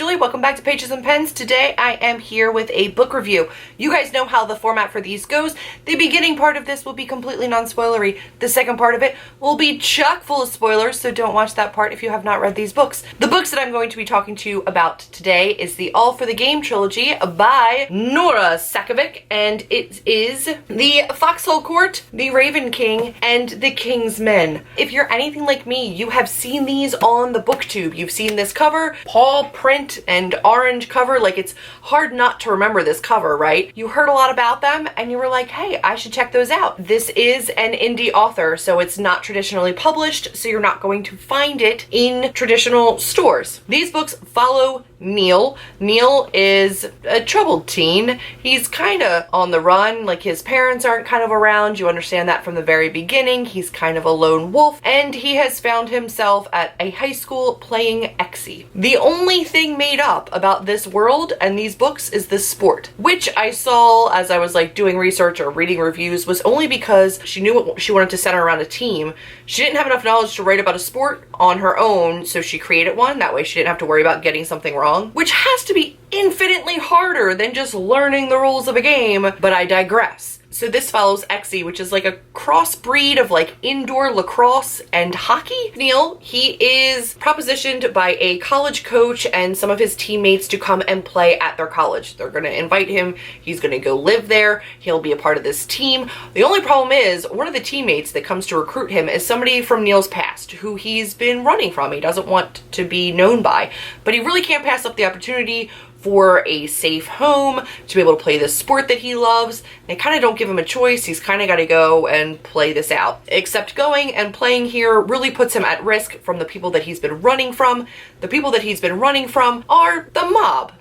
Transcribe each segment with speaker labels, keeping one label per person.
Speaker 1: Julie. Welcome back to Pages and Pens. Today I am here with a book review. You guys know how the format for these goes. The beginning part of this will be completely non-spoilery. The second part of it will be chock full of spoilers, so don't watch that part if you have not read these books. The books that I'm going to be talking to you about today is the All for the Game trilogy by Nora Sakavic, and it is the Foxhole Court, the Raven King, and the King's Men. If you're anything like me, you have seen these on the booktube. You've seen this cover, paw print and orange cover. Like, it's hard not to remember this cover, right? You heard a lot about them and you were like, hey, I should check those out. This is an indie author, so it's not traditionally published, so you're not going to find it in traditional stores. These books follow Neil. Neil is a troubled teen. He's kind of on the run, like his parents aren't kind of around. You understand that from the very beginning. He's kind of a lone wolf, and he has found himself at a high school playing Ebates. The only thing made up about this world and these books is the sport, which I saw as I was like doing research or reading reviews was only because she knew what she wanted to center around a team. She didn't have enough knowledge to write about a sport on her own, so she created one. That way she didn't have to worry about getting something wrong, which has to be infinitely harder than just learning the rules of a game, but I digress. So this follows Ebates, which is like a crossbreed of like indoor lacrosse and hockey. Neil, he is propositioned by a college coach and some of his teammates to come and play at their college. They're going to invite him. He's going to go live there. He'll be a part of this team. The only problem is one of the teammates that comes to recruit him is somebody from Neil's past who he's been running from. He doesn't want to be known by, but he really can't pass up the opportunity for a safe home to be able to play this sport that he loves. They kind of don't give him a choice. He's kind of got to go and play this out. Except going and playing here really puts him at risk from the people that he's been running from. The people that he's been running from are the mob.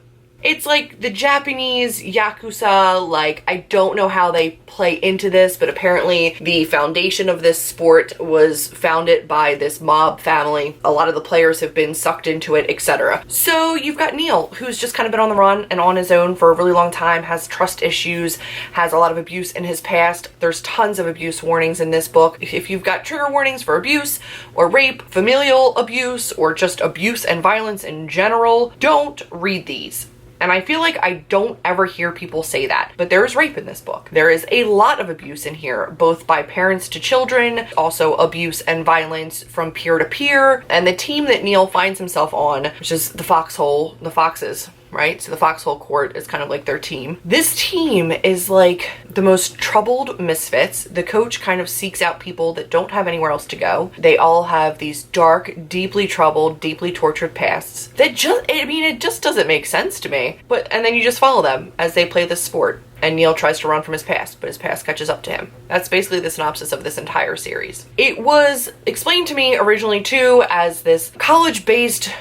Speaker 1: It's like the Japanese Yakuza. Like, I don't know how they play into this, but apparently the foundation of this sport was founded by this mob family. A lot of the players have been sucked into it, etc. So you've got Neil, who's just kind of been on the run and on his own for a really long time, has trust issues, has a lot of abuse in his past. There's tons of abuse warnings in this book. If you've got trigger warnings for abuse or rape, familial abuse, or just abuse and violence in general, don't read these. And I feel like I don't ever hear people say that, but there is rape in this book. There is a lot of abuse in here, both by parents to children, also abuse and violence from peer to peer. And the team that Neil finds himself on, which is the Foxes, right? So the Foxhole Court is kind of like their team. This team is like the most troubled misfits. The coach kind of seeks out people that don't have anywhere else to go. They all have these dark, deeply troubled, deeply tortured pasts that it just doesn't make sense to me. And then you just follow them as they play this sport. And Neil tries to run from his past, but his past catches up to him. That's basically the synopsis of this entire series. It was explained to me originally too as this college-based,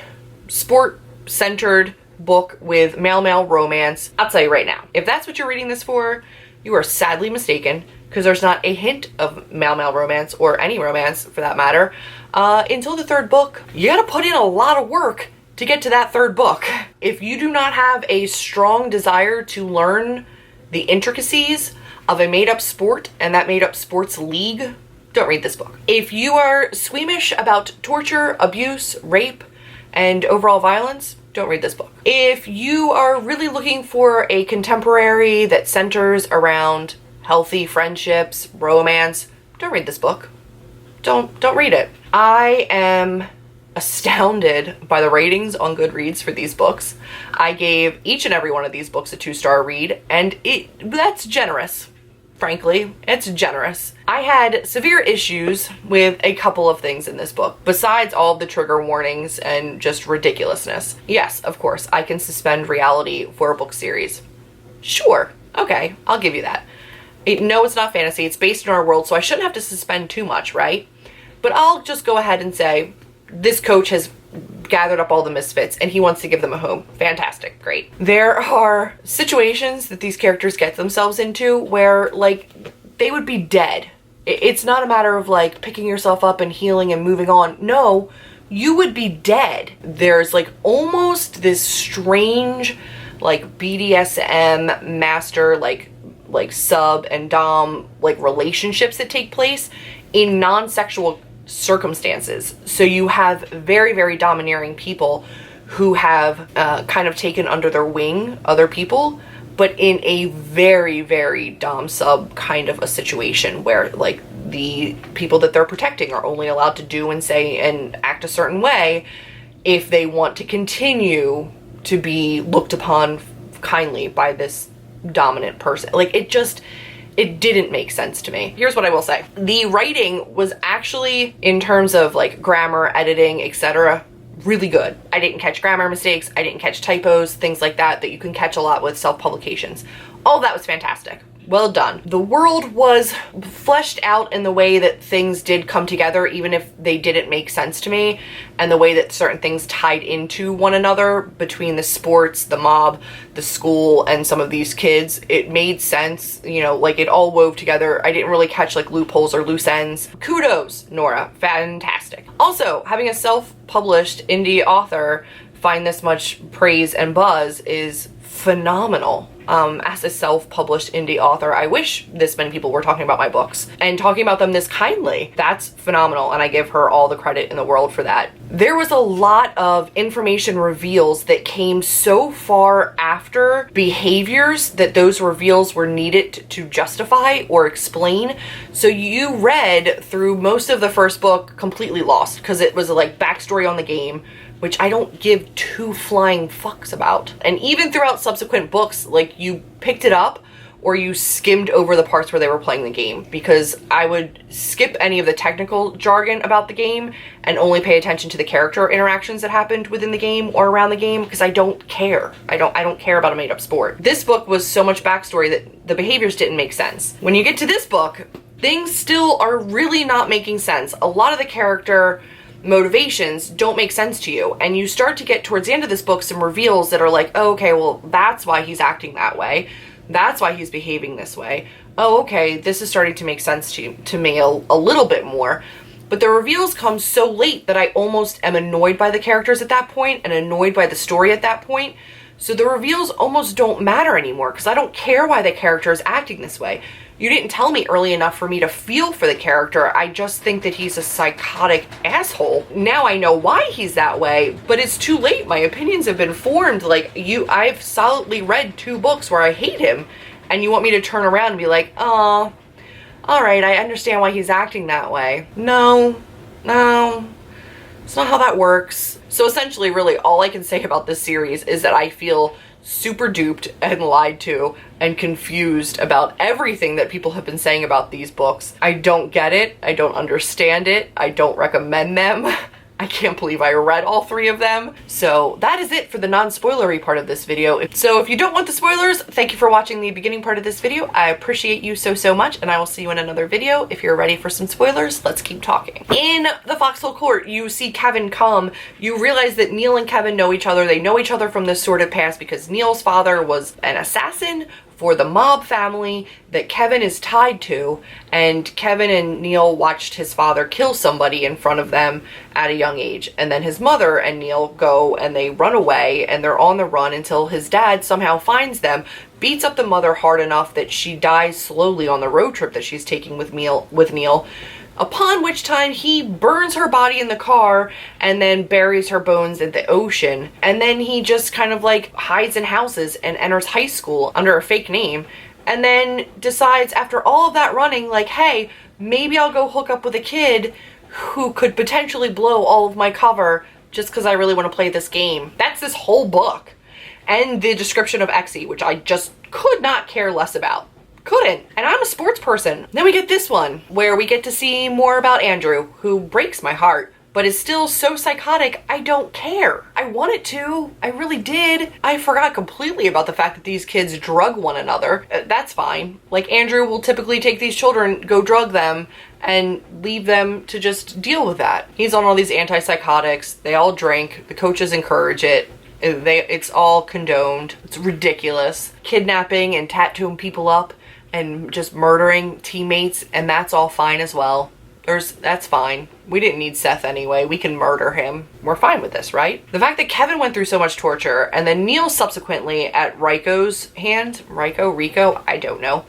Speaker 1: sport-centered book with male romance. I'll tell you right now, if that's what you're reading this for, you are sadly mistaken, because there's not a hint of male romance, or any romance for that matter, until the third book. You gotta put in a lot of work to get to that third book. If you do not have a strong desire to learn the intricacies of a made-up sport and that made-up sports league, don't read this book. If you are squeamish about torture, abuse, rape, and overall violence, don't read this book. If you are really looking for a contemporary that centers around healthy friendships, romance, don't read this book. Don't read it. I am astounded by the ratings on Goodreads for these books. I gave each and every one of these books a 2-star read, and that's generous. Frankly, it's generous. I had severe issues with a couple of things in this book, besides all of the trigger warnings and just ridiculousness. Yes, of course, I can suspend reality for a book series. Sure, okay, I'll give you that. No, it's not fantasy, it's based in our world, so I shouldn't have to suspend too much, right? But I'll just go ahead and say, this coach has gathered up all the misfits and he wants to give them a home. Fantastic, great. There are situations that these characters get themselves into where, like, they would be dead. It's not a matter of like picking yourself up and healing and moving on. No, you would be dead. There's like almost this strange like BDSM master like sub and dom like relationships that take place in non-sexual circumstances. So you have very, very domineering people who have kind of taken under their wing other people, but in a very, very dom sub kind of a situation where like the people that they're protecting are only allowed to do and say and act a certain way if they want to continue to be looked upon kindly by this dominant person. Like, it didn't make sense to me. Here's what I will say. The writing was actually, in terms of like grammar, editing, etc., really good. I didn't catch grammar mistakes. I didn't catch typos, things like that you can catch a lot with self-publications. All of that was fantastic. Well done. The world was fleshed out in the way that things did come together, even if they didn't make sense to me, and the way that certain things tied into one another between the sports, the mob, the school, and some of these kids. It made sense, you know, like it all wove together. I didn't really catch like loopholes or loose ends. Kudos, Nora. Fantastic. Also, having a self-published indie author find this much praise and buzz is phenomenal. As a self-published indie author, I wish this many people were talking about my books and talking about them this kindly. That's phenomenal, and I give her all the credit in the world for that. There was a lot of information reveals that came so far after behaviors that those reveals were needed to justify or explain. So you read through most of the first book completely lost because it was like backstory on the game, which I don't give two flying fucks about. And even throughout subsequent books, like you picked it up or you skimmed over the parts where they were playing the game, because I would skip any of the technical jargon about the game and only pay attention to the character interactions that happened within the game or around the game, because I don't care. I don't care about a made-up sport. This book was so much backstory that the behaviors didn't make sense. When you get to this book, things still are really not making sense. A lot of the character motivations don't make sense to you, and you start to get towards the end of this book some reveals that are like, oh, okay, well, that's why he's acting that way, that's why he's behaving this way. Oh, okay, this is starting to make sense to me a little bit more. But the reveals come so late that I almost am annoyed by the characters at that point and annoyed by the story at that point. So the reveals almost don't matter anymore because I don't care why the character is acting this way. You didn't tell me early enough for me to feel for the character. I just think that he's a psychotic asshole. Now I know why he's that way, but it's too late. My opinions have been formed. Like, I've solidly read 2 books where I hate him, and you want me to turn around and be like, oh, all right, I understand why he's acting that way. No, it's not how that works. So essentially, really, all I can say about this series is that I feel super duped and lied to and confused about everything that people have been saying about these books. I don't get it. I don't understand it. I don't recommend them. I can't believe I read all 3 of them. So that is it for the non-spoilery part of this video. So if you don't want the spoilers, thank you for watching the beginning part of this video. I appreciate you so much, and I will see you in another video. If you're ready for some spoilers, let's keep talking. In the Foxhole Court, you see Kevin come. You realize that Neil and Kevin know each other. They know each other from this sordid past because Neil's father was an assassin for the mob family that Kevin is tied to, and Kevin and Neil watched his father kill somebody in front of them at a young age, and then his mother and Neil go and they run away, and they're on the run until his dad somehow finds them, beats up the mother hard enough that she dies slowly on the road trip that she's taking with Neil, upon which time he burns her body in the car and then buries her bones in the ocean. And then he just kind of like hides in houses and enters high school under a fake name, and then decides after all of that running, like, hey, maybe I'll go hook up with a kid who could potentially blow all of my cover just because I really want to play this game. That's this whole book. And the description of Exie, which I just could not care less about. Couldn't. And I'm a sports person. Then we get this one where we get to see more about Andrew, who breaks my heart, but is still so psychotic I don't care. I wanted to. I really did. I forgot completely about the fact that these kids drug one another. That's fine. Like, Andrew will typically take these children, go drug them, and leave them to just deal with that. He's on all these antipsychotics. They all drink. The coaches encourage it. It's all condoned. It's ridiculous. Kidnapping and tattooing people up and just murdering teammates, and that's all fine as well. That's fine. We didn't need Seth anyway. We can murder him. We're fine with this, right? The fact that Kevin went through so much torture, and then Neil subsequently at Rico's hand, Rico, I don't know,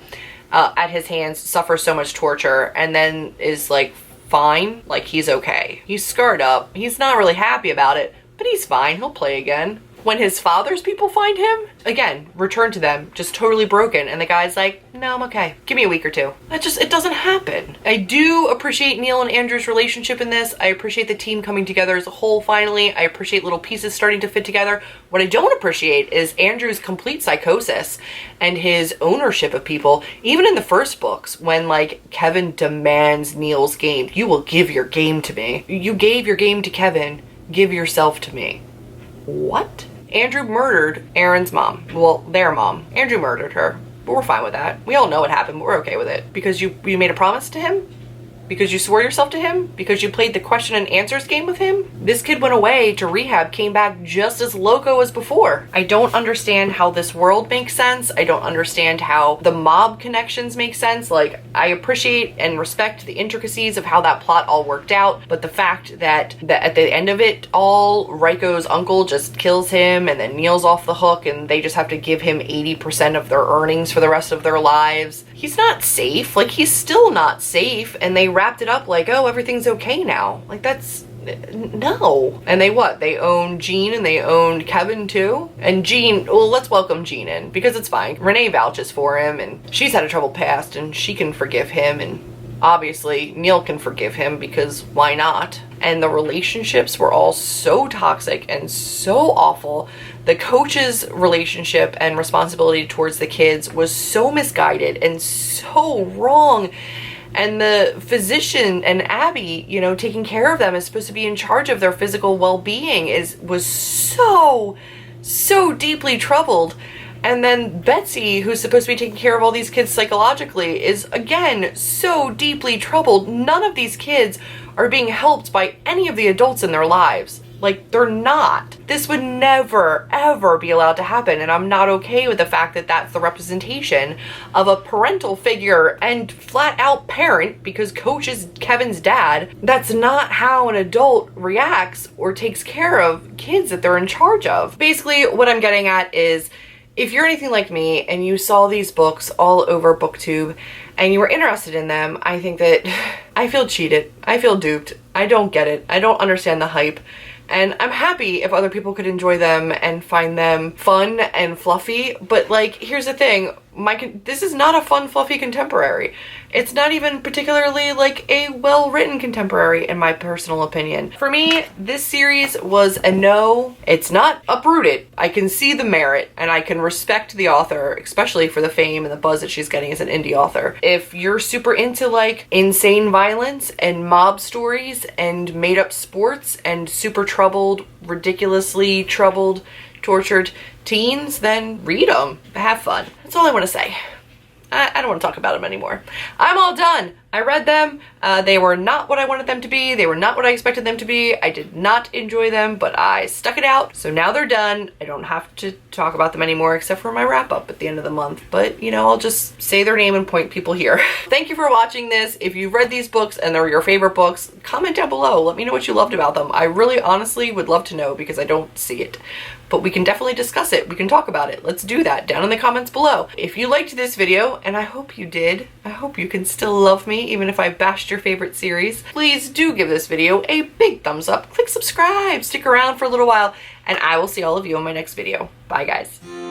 Speaker 1: at his hands suffers so much torture, and then is like fine, like he's okay. He's scarred up. He's not really happy about it, but he's fine. He'll play again. When his father's people find him, again, return to them, just totally broken. And the guy's like, no, I'm okay. Give me a week or two. It doesn't happen. I do appreciate Neil and Andrew's relationship in this. I appreciate the team coming together as a whole finally. I appreciate little pieces starting to fit together. What I don't appreciate is Andrew's complete psychosis and his ownership of people. Even in the first books, when like Kevin demands Neil's game, you will give your game to me. You gave your game to Kevin, give yourself to me. What? Andrew murdered Aaron's mom. Well, their mom. Andrew murdered her. But we're fine with that. We all know what happened, but we're okay with it. Because you made a promise to him? Because you swore yourself to him? Because you played the question and answers game with him? This kid went away to rehab, came back just as loco as before. I don't understand how this world makes sense. I don't understand how the mob connections make sense. Like, I appreciate and respect the intricacies of how that plot all worked out, but the fact that at the end of it all, Raiko's uncle just kills him and then Neil's off the hook and they just have to give him 80% of their earnings for the rest of their lives. He's not safe. Like, he's still not safe, and they wrapped it up like, oh, everything's okay now. Like, that's no. And they own Jean and they owned Kevin too. And Jean, well, let's welcome Jean in because it's fine. Renee vouches for him and she's had a troubled past and she can forgive him, and obviously Neil can forgive him because why not? And the relationships were all so toxic and so awful. The coach's relationship and responsibility towards the kids was so misguided and so wrong. And the physician and Abby, you know, taking care of them is supposed to be in charge of their physical well-being was so deeply troubled. And then Betsy, who's supposed to be taking care of all these kids psychologically, is again so deeply troubled. None of these kids are being helped by any of the adults in their lives. Like, they're not. This would never, ever be allowed to happen, and I'm not okay with the fact that that's the representation of a parental figure and flat-out parent, because Coach is Kevin's dad. That's not how an adult reacts or takes care of kids that they're in charge of. Basically, what I'm getting at is, if you're anything like me and you saw these books all over BookTube and you were interested in them, I think that I feel cheated. I feel duped. I don't get it. I don't understand the hype. And I'm happy if other people could enjoy them and find them fun and fluffy. But like, here's the thing. This is not a fun, fluffy contemporary. It's not even particularly like a well-written contemporary, in my personal opinion. For me, this series was a no. It's not uprooted. I can see the merit and I can respect the author, especially for the fame and the buzz that she's getting as an indie author. If you're super into like insane violence and mob stories and made-up sports and super troubled, ridiculously troubled, tortured teens, then read them. Have fun. That's all I want to say. I don't want to talk about them anymore. I'm all done. I read them. They were not what I wanted them to be. They were not what I expected them to be. I did not enjoy them, but I stuck it out. So now they're done. I don't have to talk about them anymore except for my wrap up at the end of the month. But, you know, I'll just say their name and point people here. Thank you for watching this. If you've read these books and they're your favorite books, comment down below. Let me know what you loved about them. I really honestly would love to know because I don't see it. But we can definitely discuss it. We can talk about it. Let's do that down in the comments below. If you liked this video, and I hope you did, I hope you can still love me even if I bashed your favorite series, please do give this video a big thumbs up. Click subscribe, stick around for a little while, and I will see all of you in my next video. Bye guys.